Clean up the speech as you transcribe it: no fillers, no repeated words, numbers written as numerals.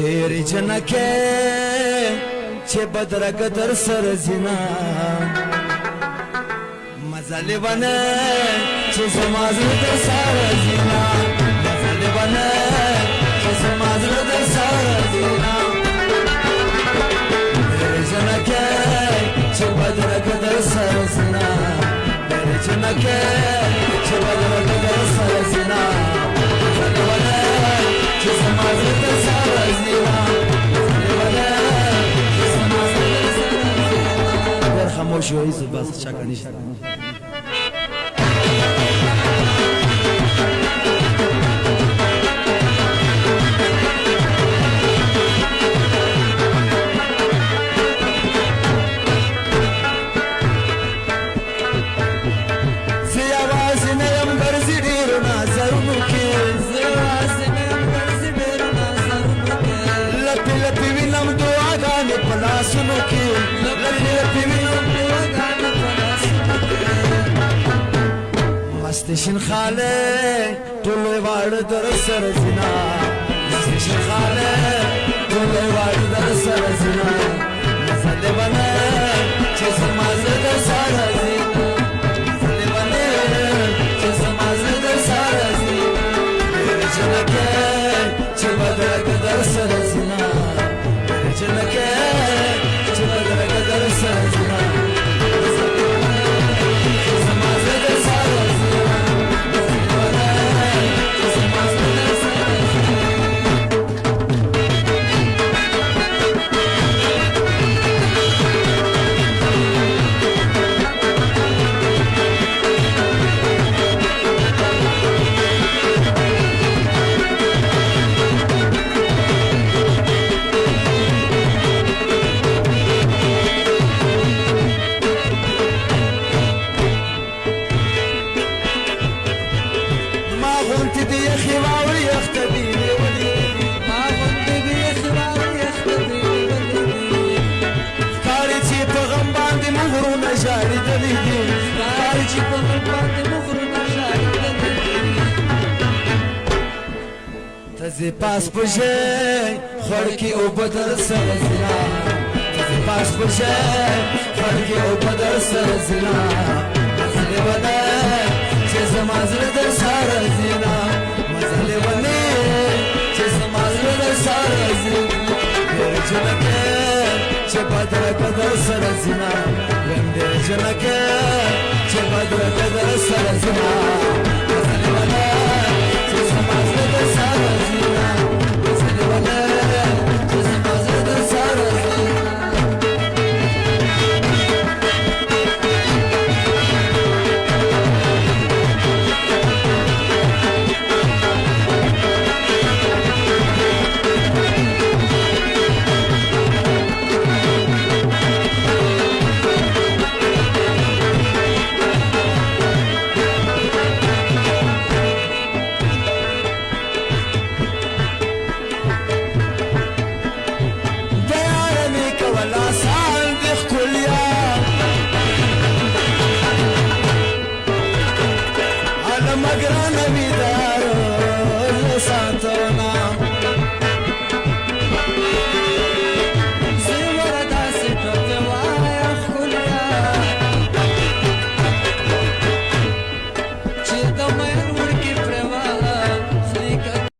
ډېر جنکه چې بدرګ در سر زینا مزل ونه چې زما زړه در سر زینا مزل ونه چې زما زړه در سر زینا ډېر جنکه چې بدرګ در سر زینا ډېر جنکه چې بدرګ در سر زینا مزل ونه چې زما زړه در سر زینا خاموش ہوئی سے بس شک نہیں مستشن خاله طول وار در سر زنا مستشن خاله طول وار در سر زنا مزل بنه چه سماز در سر زنا مزل بنه چه سماز در سر زنا جنکه چه بدرک در سر زنا جنکه چه بدرک در سر زنا تزی پاس پوشے خور کی او بدر سر زنا تزی پاس پوشے خور کی او بدر سر زنا مزل بنے چیز مازر در سار زنا مزل بنے چیز مازر در سار زنا دیر جنکے چه بدر قدر سر زنا دیر جنکے چه بدر قدر سر زنا